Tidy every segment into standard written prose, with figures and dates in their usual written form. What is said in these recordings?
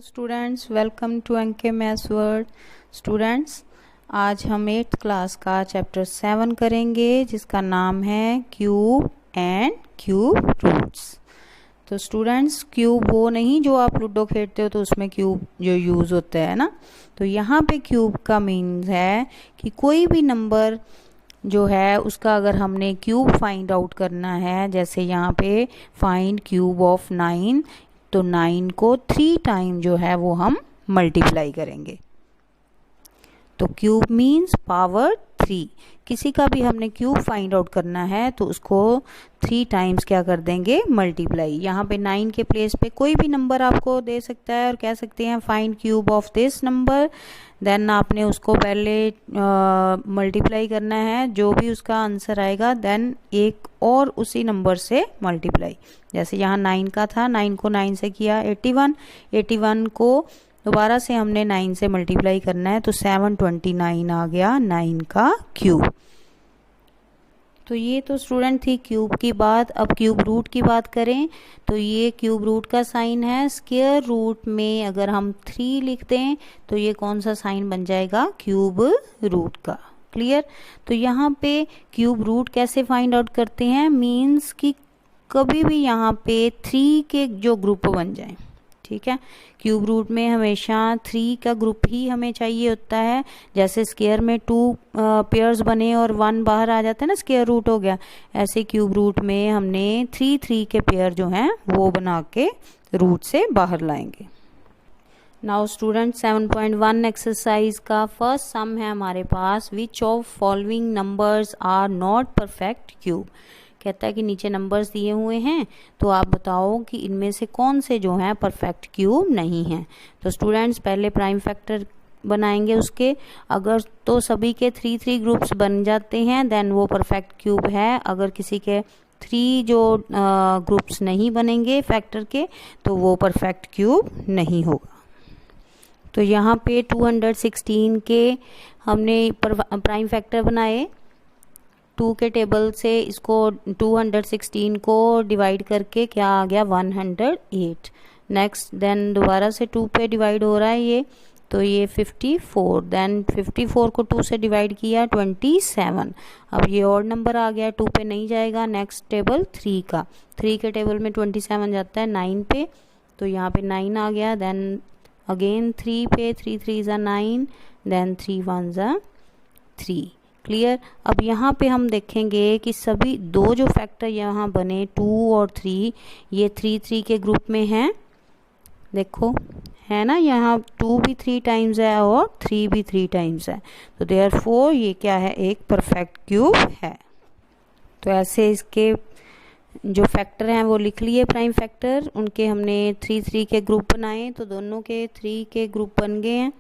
Students, welcome to NK maths world. Students, आज हम 8th class का चैप्टर 7 करेंगे जिसका नाम है क्यूब एंड क्यूब रूट्स। तो स्टूडेंट्स, क्यूब वो नहीं जो आप लूडो खेलते हो तो उसमें क्यूब जो यूज़ होता है ना, तो यहाँ पे क्यूब का मीन्स है कि कोई भी नंबर जो है उसका अगर हमने क्यूब फाइंड आउट करना है, जैसे यहाँ पे फाइंड क्यूब ऑफ 9, तो 9 को 3 टाइम जो है वो हम मल्टीप्लाई करेंगे। तो क्यूब मीन्स पावर 3। किसी का भी हमने क्यूब फाइंड आउट करना है तो उसको 3 टाइम्स क्या कर देंगे, मल्टीप्लाई। यहाँ पे 9 के प्लेस पे कोई भी नंबर आपको दे सकता है और कह सकते हैं find cube of this number. Then आपने उसको पहले मल्टीप्लाई करना है, जो भी उसका आंसर आएगा देन एक और उसी नंबर से मल्टीप्लाई। जैसे यहाँ 9 का था, 9 को 9 से किया 81, 81 को दोबारा से हमने 9 से मल्टीप्लाई करना है तो 729 आ गया 9 का क्यूब। तो ये तो स्टूडेंट थी क्यूब की बात। अब क्यूब रूट की बात करें तो ये क्यूब रूट का साइन है। स्क्वायर रूट में अगर हम 3 लिख दें तो ये कौन सा साइन बन जाएगा, क्यूब रूट का। क्लियर। तो यहाँ पे क्यूब रूट कैसे फाइंड आउट करते हैं, मीन्स कि कभी भी यहाँ पे 3 के जो ग्रुप बन जाए, ठीक है। क्यूब रूट में हमेशा 3 का ग्रुप ही हमें चाहिए होता है। जैसे स्क्वायर में 2 पेयर्स बने और 1 बाहर आ जाता है ना, स्क्वायर रूट हो गया। ऐसे क्यूब रूट में हमने 3 के पेयर जो हैं वो बना के रूट से बाहर लाएंगे। नाउ स्टूडेंट 7.1 एक्सरसाइज का फर्स्ट सम है हमारे पास। Which of following numbers are not perfect cube. कहता है कि नीचे नंबर्स दिए हुए हैं तो आप बताओ कि इनमें से कौन से जो हैं परफेक्ट क्यूब नहीं हैं। तो स्टूडेंट्स पहले प्राइम फैक्टर बनाएंगे उसके। अगर तो सभी के 3 ग्रुप्स बन जाते हैं देन वो परफेक्ट क्यूब है। अगर किसी के 3 जो ग्रुप्स नहीं बनेंगे फैक्टर के तो वो परफेक्ट क्यूब नहीं होगा। तो यहाँ पे 216 के हमने प्राइम फैक्टर बनाए। 2 के टेबल से इसको 216 को डिवाइड करके क्या आ गया, 108। नेक्स्ट देन दोबारा से 2 पे डिवाइड हो रहा है ये, तो ये 54। देन 54 को 2 से डिवाइड किया 27। अब ये और नंबर आ गया, 2 पे नहीं जाएगा। नेक्स्ट टेबल 3 का, 3 के टेबल में 27 जाता है 9 पे, तो यहाँ पे 9 आ गया। देन अगेन 3 पे, 3 3 ज़ा 9, देन 3 1 ज़ा 3। क्लियर। अब यहाँ पे हम देखेंगे कि सभी 2 जो फैक्टर यहाँ बने 2 और 3, ये 3 के ग्रुप में हैं। देखो है ना, यहाँ 2 भी 3 टाइम्स है और 3 भी 3 टाइम्स है, तो देयरफॉर ये क्या है, एक परफेक्ट क्यूब है। तो ऐसे इसके जो फैक्टर हैं वो लिख लिए, प्राइम फैक्टर उनके हमने 3 के ग्रुप बनाए, तो दोनों के 3 के ग्रुप बन गए हैं।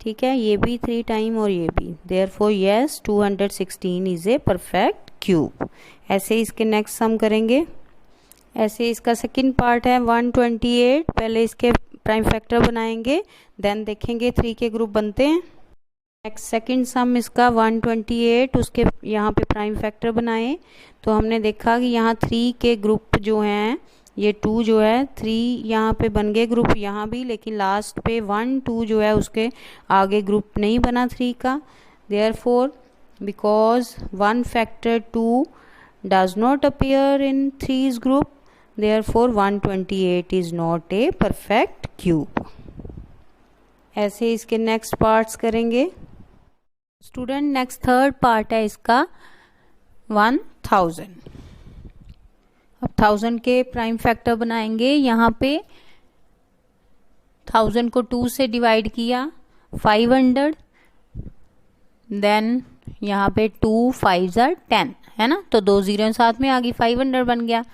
ठीक है, ये भी 3 टाइम और ये भी। Therefore yes 216 is a perfect cube. ऐसे इसके नेक्स्ट सम करेंगे। ऐसे इसका सेकंड पार्ट है 128। पहले इसके प्राइम फैक्टर बनाएंगे देन देखेंगे 3 के ग्रुप बनते हैं। नेक्स्ट सेकंड सम इसका 128, उसके यहाँ पे प्राइम फैक्टर बनाए तो हमने देखा कि यहाँ 3 के ग्रुप जो हैं, ये 2 जो है 3 यहाँ पे बन गए ग्रुप यहाँ भी, लेकिन लास्ट पे 1 2 जो है उसके आगे ग्रुप नहीं बना 3 का। Therefore because 1 factor 2 does not appear in 3's group, therefore 128 is not a perfect cube. ऐसे इसके नेक्स्ट पार्ट्स करेंगे। स्टूडेंट नेक्स्ट थर्ड पार्ट है इसका 1000। अब 1000 के प्राइम फैक्टर बनाएंगे। यहाँ पे 1000 को 2 से डिवाइड किया 500, देन यहाँ पे 2 5 ज़ा 10 है ना, तो 2 जीरो साथ में आ गई, 500 बन गया।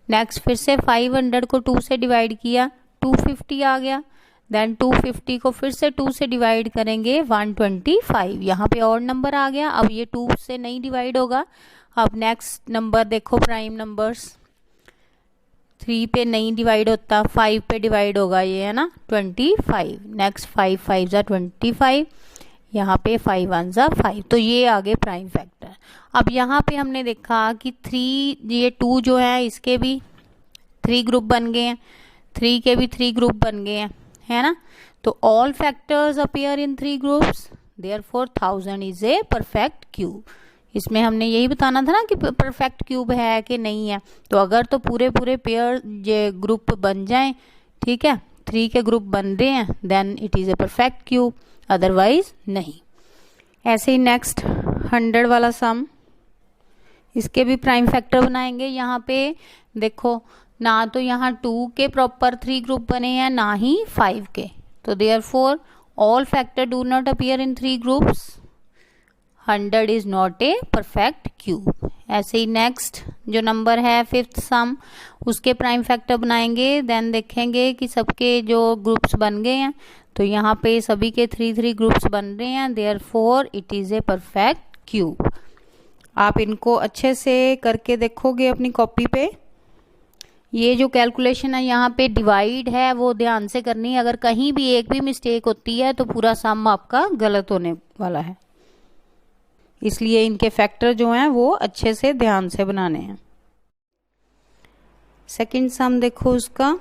नेक्स्ट फिर से 500 को 2 से डिवाइड किया 250 आ गया। देन 250 को फिर से 2 से डिवाइड करेंगे 125, यहाँ पे और नंबर आ गया। अब ये 2 से नहीं डिवाइड होगा। अब नेक्स्ट नंबर देखो, प्राइम नंबर्स 3 पे नहीं डिवाइड होता, 5 पे डिवाइड होगा ये, है ना, 25। नेक्स्ट 5 5 ज़ा 25, यहाँ पे 5 1 ज़ा 5, तो ये आगे प्राइम फैक्टर। अब यहाँ पे हमने देखा कि 3 ये 2 जो है इसके भी 3 ग्रुप बन गए हैं, 3 के भी 3 ग्रुप बन गए हैं, है ना। तो all factors appear in 3 groups, therefore 1000 is a perfect cube. इसमें हमने यही बताना था ना कि परफेक्ट क्यूब है कि नहीं है। तो अगर तो पूरे पूरे पेयर ये ग्रुप बन जाएं, ठीक है, 3 के ग्रुप बन रहे हैं, then it is a perfect cube, otherwise नहीं। ऐसे ही नेक्स्ट 100 वाला सम, इसके भी प्राइम फैक्टर बनाएंगे। यहाँ पे देखो ना तो यहाँ 2 के प्रॉपर 3 ग्रुप बने हैं, ना ही 5 के, तो therefore all factor do not appear in 3 groups, 100 is not a perfect cube. ऐसे ही नेक्स्ट जो नंबर है 5th सम, उसके प्राइम फैक्टर बनाएंगे, देन देखेंगे कि सबके जो ग्रुप्स बन गए हैं, तो यहाँ पे सभी के 3 ग्रुप्स बन रहे हैं, therefore it is a perfect cube. आप इनको अच्छे से करके देखोगे अपनी कॉपी पे। ये जो कैलकुलेशन है यहाँ पे डिवाइड है वो ध्यान से करनी है, अगर कहीं भी एक भी मिस्टेक होती है तो पूरा सम आपका गलत होने वाला है, इसलिए इनके फैक्टर जो हैं वो अच्छे से ध्यान से बनाने हैं। सेकंड सम देखो उसका,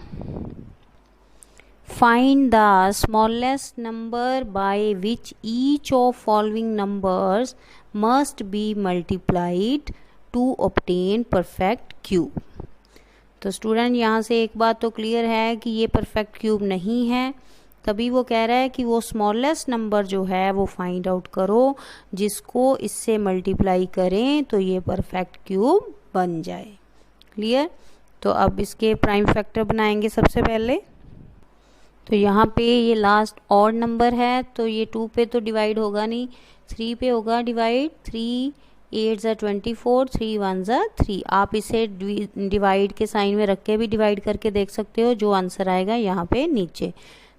find the smallest number by which each of following numbers must be multiplied to obtain perfect cube. तो स्टूडेंट यहाँ से एक बात तो क्लियर है कि ये परफेक्ट क्यूब नहीं है, तभी वो कह रहा है कि वो स्मॉलेस्ट नंबर जो है वो फाइंड आउट करो जिसको इससे मल्टीप्लाई करें तो ये परफेक्ट क्यूब बन जाए। क्लियर। तो अब इसके प्राइम फैक्टर बनाएंगे सबसे पहले। तो यहाँ पे ये लास्ट ऑड नंबर है, तो ये 2 पे तो डिवाइड होगा नहीं, 3 पे होगा डिवाइड। 3 8 ज़ा 24, 3 1 ज़ा 3। आप इसे डिवाइड के साइन में रख के भी डिवाइड करके देख सकते हो, जो आंसर आएगा यहाँ पे नीचे।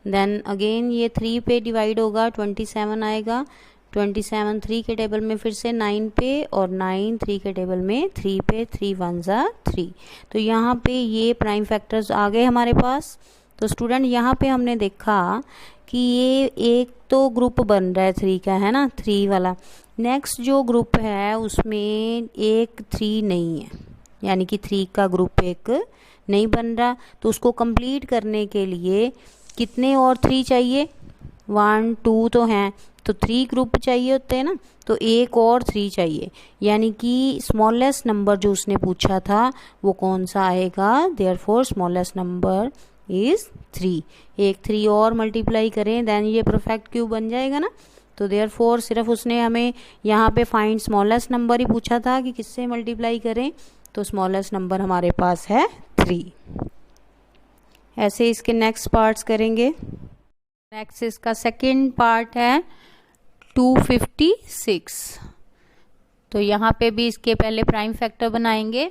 देन अगेन ये 3 पे डिवाइड होगा, 27 आएगा। 27 3 के टेबल में फिर से 9 पे, और 9 3 के टेबल में 3 पे। 3 1 ज़ा 3। तो यहाँ पे ये प्राइम फैक्टर्स आ गए हमारे पास। तो स्टूडेंट यहाँ पे हमने देखा कि ये एक तो ग्रुप बन रहा है 3 का, है ना, 3 वाला। नेक्स्ट जो ग्रुप है उसमें एक 3 नहीं है, यानी कि 3 का ग्रुप एक नहीं बन रहा। तो उसको कंप्लीट करने के लिए कितने और 3 चाहिए? 1 2 तो हैं, तो 3 ग्रुप चाहिए होते हैं ना, तो एक और 3 चाहिए, यानी कि स्मॉलेस्ट नंबर जो उसने पूछा था वो कौन सा आएगा? Therefore smallest number is 3। एक 3 और मल्टीप्लाई करें, देन ये परफेक्ट क्यूब बन जाएगा ना। तो देयरफॉर सिर्फ उसने हमें यहाँ पे फाइंड स्मॉलेस्ट नंबर ही पूछा था कि किससे मल्टीप्लाई करें, तो स्मॉलेस्ट नंबर हमारे पास है 3। ऐसे इसके नेक्स्ट पार्ट्स करेंगे। नेक्स्ट इसका सेकंड पार्ट है 256। तो यहाँ पे भी इसके पहले प्राइम फैक्टर बनाएंगे।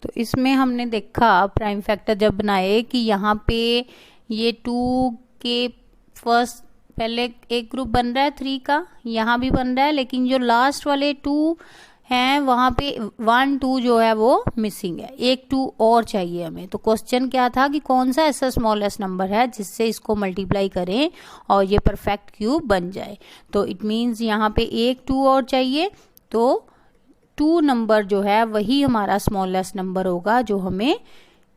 तो इसमें हमने देखा प्राइम फैक्टर जब बनाए कि यहाँ पे ये 2 के फर्स्ट पहले एक ग्रुप बन रहा है 3 का, यहाँ भी बन रहा है, लेकिन जो लास्ट वाले 2 हैं वहाँ पे 1 2 जो है वो मिसिंग है, एक 2 और चाहिए हमें। तो क्वेश्चन क्या था कि कौन सा ऐसा स्मॉलेस्ट नंबर है जिससे इसको मल्टीप्लाई करें और ये परफेक्ट क्यूब बन जाए। तो इट मीन्स यहाँ पे एक 2 और चाहिए, तो 2 नंबर जो है वही हमारा स्मॉलेस्ट नंबर होगा जो हमें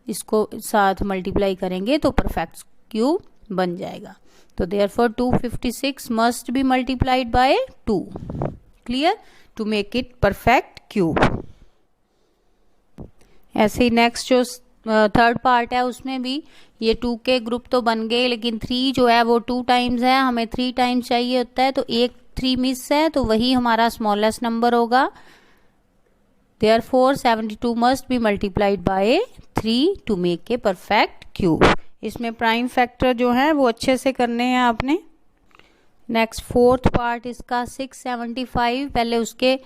इसको साथ मल्टीप्लाई करेंगे तो परफेक्ट क्यूब बन जाएगा। तो therefore 256 must be multiplied by 2, clear, to make it perfect cube. ऐसे ही नेक्स्ट जो थर्ड पार्ट है उसमें भी ये 2 के ग्रुप तो बन गए, लेकिन 3 जो है वो 2 टाइम्स है, हमें 3 टाइम्स चाहिए होता है, तो एक 3 मिस है, तो वही हमारा स्मॉलेस्ट नंबर होगा। Therefore 72 must be multiplied by 3 to make a perfect cube। इसमें प्राइम फैक्टर जो है वो अच्छे से करने हैं आपने। नेक्स्ट फोर्थ पार्ट इसका 675, पहले उसके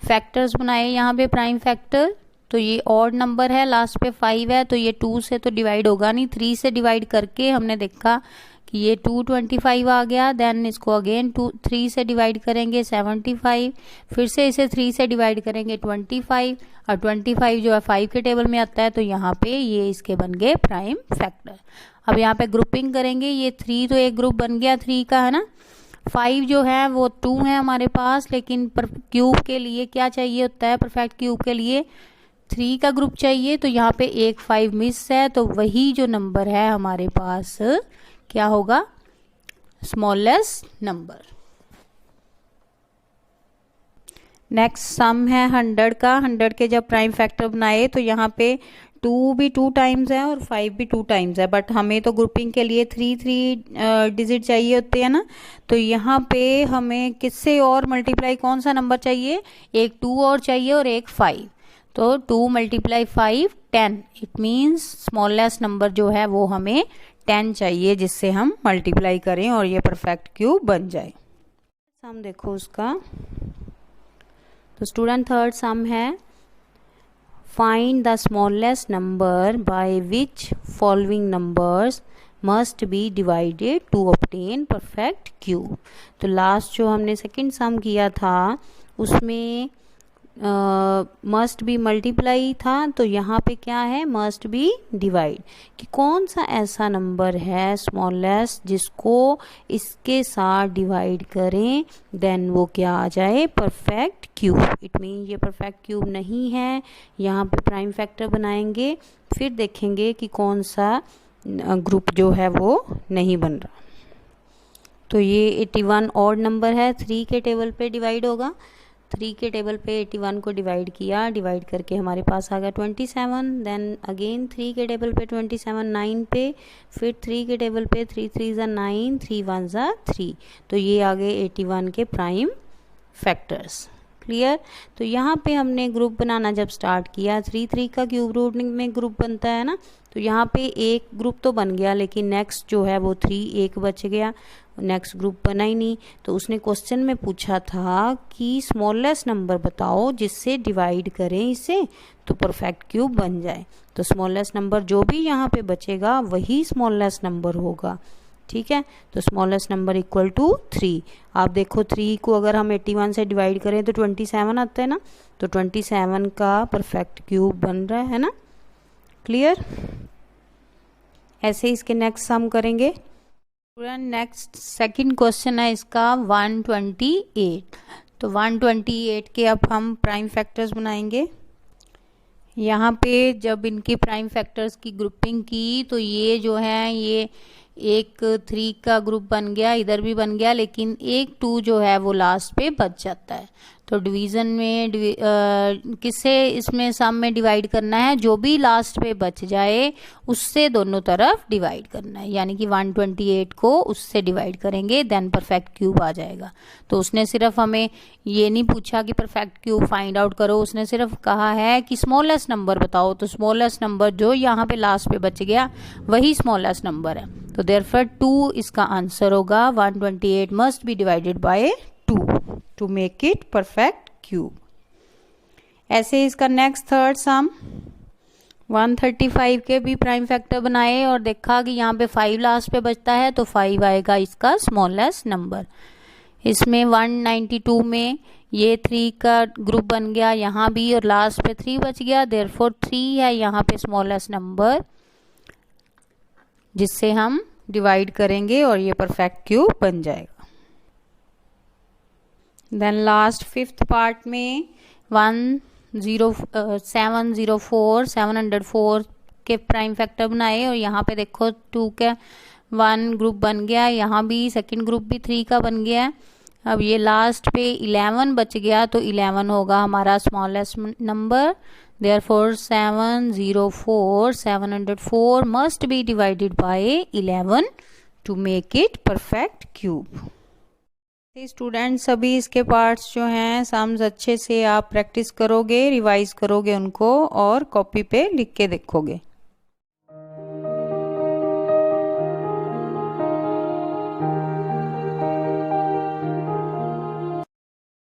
फैक्टर्स बनाए यहाँ पे प्राइम फैक्टर। तो ये ऑड नंबर है, लास्ट पे 5 है, तो ये 2 से तो डिवाइड होगा नहीं, 3 से डिवाइड करके हमने देखा कि ये 225 आ गया। देन इसको अगेन 3 से डिवाइड करेंगे 75, फिर से इसे 3 से डिवाइड करेंगे 25, और 25 जो है 5 के टेबल में आता है, तो यहाँ पे ये इसके बन गए प्राइम फैक्टर। अब यहाँ पे ग्रुपिंग करेंगे, ये 3 तो एक ग्रुप बन गया 3 का, है ना। 5 जो है वो 2 है हमारे पास, लेकिन क्यूब के लिए क्या चाहिए होता है? परफेक्ट क्यूब के लिए 3 का ग्रुप चाहिए, तो यहाँ पे एक 5 मिस है, तो वही जो नंबर है हमारे पास क्या होगा, स्मॉलेस्ट नंबर। नेक्स्ट सम है 100 का। 100 के जब प्राइम फैक्टर बनाए तो यहाँ पे 2 भी 2 टाइम्स है और 5 भी 2 टाइम्स है, बट हमें तो ग्रुपिंग के लिए 3 डिजिट चाहिए होते हैं ना। तो यहाँ पे हमें किससे और मल्टीप्लाई, कौन सा नंबर चाहिए, एक 2 और चाहिए और एक 5। तो 2 × 5 10, इट मीन्स स्मॉलेस्ट नंबर जो है वो हमें 10 चाहिए, जिससे हम मल्टीप्लाई करें और ये परफेक्ट क्यूब बन जाए। सम देखो उसका। तो स्टूडेंट थर्ड सम है, find the smallest number by which following numbers must be divided to obtain perfect cube. तो लास्ट जो हमने सेकंड सम किया था उसमें मस्ट बी मल्टीप्लाई था, तो यहाँ पे क्या है, मस्ट बी डिवाइड, कि कौन सा ऐसा नंबर है स्मॉलेस्ट जिसको इसके साथ डिवाइड करें देन वो क्या आ जाए, परफेक्ट क्यूब। इट मीन ये परफेक्ट क्यूब नहीं है। यहाँ पे प्राइम फैक्टर बनाएंगे, फिर देखेंगे कि कौन सा ग्रुप जो है वो नहीं बन रहा। तो ये 81 ऑड नंबर है, 3 के टेबल पे डिवाइड होगा। 3 के टेबल पे 81 को डिवाइड किया, डिवाइड करके हमारे पास आ गया 27। देन अगेन 3 के टेबल पे 27 9 पे, फिर 3 के टेबल पे 3 3 ज़ा 9, 3 1 ज़ा 3। तो ये आ गए 81 के प्राइम फैक्टर्स। क्लियर। तो यहाँ पे हमने ग्रुप बनाना जब स्टार्ट किया, 3 3 का क्यूब रूट में ग्रुप बनता है ना, तो यहाँ पे एक ग्रुप तो बन गया, लेकिन नेक्स्ट जो है वो 3 एक बच गया, नेक्स्ट ग्रुप बना ही नहीं। तो उसने क्वेश्चन में पूछा था कि स्मॉलेस्ट नंबर बताओ जिससे डिवाइड करें इसे तो परफेक्ट क्यूब बन जाए। तो स्मॉलेस्ट नंबर जो भी यहाँ पे बचेगा वही स्मॉलेस्ट नंबर होगा। ठीक है, तो स्मॉलेस्ट नंबर इक्वल टू 3। आप देखो 3 को अगर हम 81 से डिवाइड करें तो 27 आता है ना, तो 27 का परफेक्ट क्यूब बन रहा है ना। क्लियर। ऐसे इसके नेक्स्ट सम करेंगे। नेक्स्ट सेकंड क्वेश्चन है इसका 128। तो 128 के अब हम प्राइम फैक्टर्स बनाएंगे। यहाँ पे जब इनकी प्राइम फैक्टर्स की ग्रुपिंग की तो ये जो है ये एक 3 का ग्रुप बन गया, इधर भी बन गया, लेकिन एक 2 जो है वो लास्ट पे बच जाता है। तो डिवीज़न में किससे इसमें सम में डिवाइड करना है, जो भी लास्ट पे बच जाए उससे दोनों तरफ डिवाइड करना है, यानी कि 128 को उससे डिवाइड करेंगे देन परफेक्ट क्यूब आ जाएगा। तो उसने सिर्फ हमें ये नहीं पूछा कि परफेक्ट क्यूब फाइंड आउट करो, उसने सिर्फ कहा है कि स्मॉलेस्ट नंबर बताओ। तो स्मॉलेस्ट नंबर जो यहाँ पे लास्ट पे बच गया वही स्मॉलेस्ट नंबर है, तो देयरफॉर 2 इसका आंसर होगा। 128 must be divided by 2 to make it perfect cube. ऐसे इसका नेक्स्ट थर्ड सम 135 के भी प्राइम फैक्टर बनाए और देखा कि यहाँ पे 5 लास्ट पे बचता है, तो 5 आएगा इसका स्मॉलेस्ट नंबर। इसमें 192 में ये 3 का ग्रुप बन गया यहाँ भी, और लास्ट पे 3 बच गया, देयरफॉर 3 है यहाँ पे स्मॉलेस्ट नंबर जिससे हम डिवाइड करेंगे और ये परफेक्ट क्यूब बन जाएगा। देन लास्ट फिफ्थ पार्ट में 704 के प्राइम फैक्टर बनाए और यहाँ पे देखो 2 का 1 ग्रुप बन गया, यहाँ भी सेकंड ग्रुप भी 3 का बन गया है। अब ये लास्ट पे 11 बच गया, तो 11 होगा हमारा smallest number. Therefore 704 must be divided by 11 to make it perfect cube. Students सभी इसके पार्ट्स जो हैं सम्स अच्छे से आप प्रैक्टिस करोगे, रिवाइज करोगे उनको और कॉपी पे लिख के देखोगे।